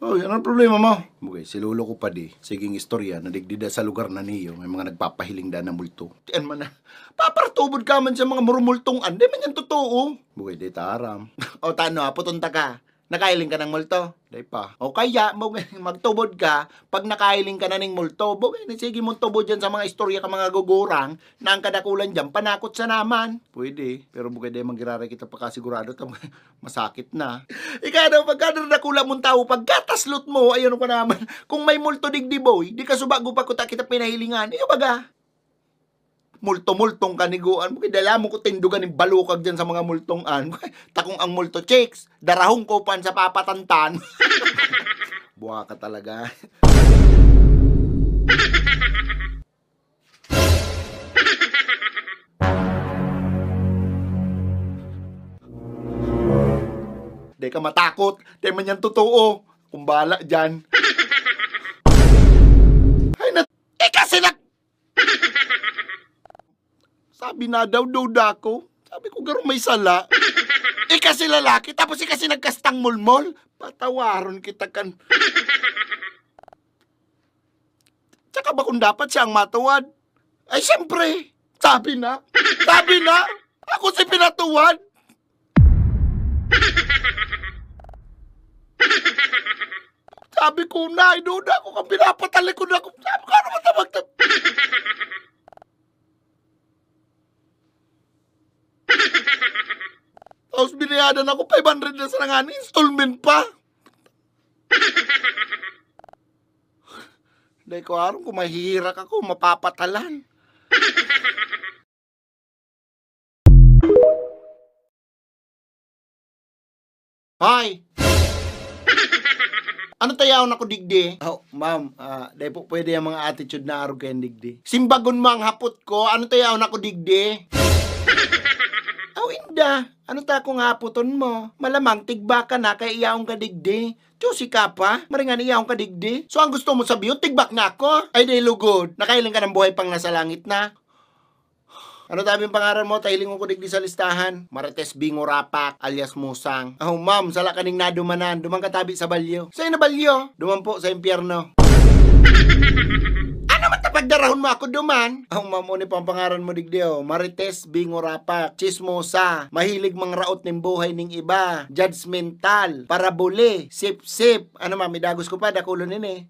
Oh, ano ang problema mo? Okay, si lolo ko pa di. Siging istorya, nadigdida sa lugar na niyo. May mga nagpapahiling da na multo. Tiyan man na. Papartubod ka man sa mga murumultong an. Di man yan totoo. Okay, di taram. O tano, putunta ka. Nakailing ka ng multo? Di pa. O kaya, magtubod ka, pag nakailing ka na ng multo, sige mong tubod dyan sa mga istorya ka mga gugurang, na ang kadakulan dyan, panakot sa naman. Pwede, pero bukay di magiraray kita pagkasigurado, masakit na. Ika daw, pagkano na kula mong tao, pagkataslot mo, ayun ko naman, kung may multo digdi boy, di ka subago pa kuta kita pinahilingan, iyo baga. Multo-multong kaniguan mo, kidala mo ko tindugan ng balukag dyan sa mga multong-an. Takong ang multo chicks, darahong ko pan sa papatantan. Buha ka talaga. Di ka matakot, di man yan totoo. Kumbala dyan. Ay na, kasi sabi na daw, duda ko. Sabi ko, garo may sala. Kasi lalaki, tapos kasi nagkastang mulmol. Patawaron kita kan. Tsaka ba kung dapat siyang matuwad? Ay, siyempre. Sabi na. Ako si pinatuwad. Sabi ko na, duda ko kang pinapatalikod ako. Sabi ko, ano matamag-tam? Tapos binayadan ako 500 na sa nangani, installment pa. Dahil ko araw, kung mahihirak ako, mapapatalan. Hoy! Ano tayaw na ko digdi? Oh, ma'am, dahil po pwede yung mga attitude na araw kayo digdi. Simbagon mo ang hapot ko, ano tayaw na ko digdi? Oh, inda. Ano ta kung haputon mo? Malamang tigba ka na kay iyaong kadigdi. Chusi ka pa? Maringan iyaong kadigdi. So ang gusto mo sabihin, tigbak na ako? Ay, di lugod. Nakailan ka ng buhay pang nasa langit na? Ano tabi yung pangaran mo? Tailing ko digdi sa listahan. Marites Bingo Rapak alias Musang. Oh, ma'am, sala kaning nadumanan. Dumang katabi sa balyo. Sa'yo na balyo? Duman po sa impyerno. Ano matapagdarahon mo ako duman? Ang mamuni pang pangaran mo digdi oh. Marites Bingo Rapak, Chismosa, mahilig mang raot ng buhay ng iba, judgmental, parabole, sip-sip. Ano mami, dagos ko pa, dakulo nini.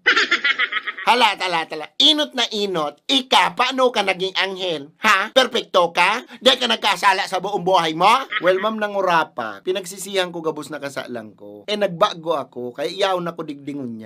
Hala, tala. Inot na inot. Ika, paano ka naging anghel? Ha? Perfecto ka? Di ka nagkasala sa buong buhay mo? Well, ma'am, nangurapa. Pinagsisihan ko gabos na kasalang ko. Nagbago ako, kaya iyaw na ko digdingon niya.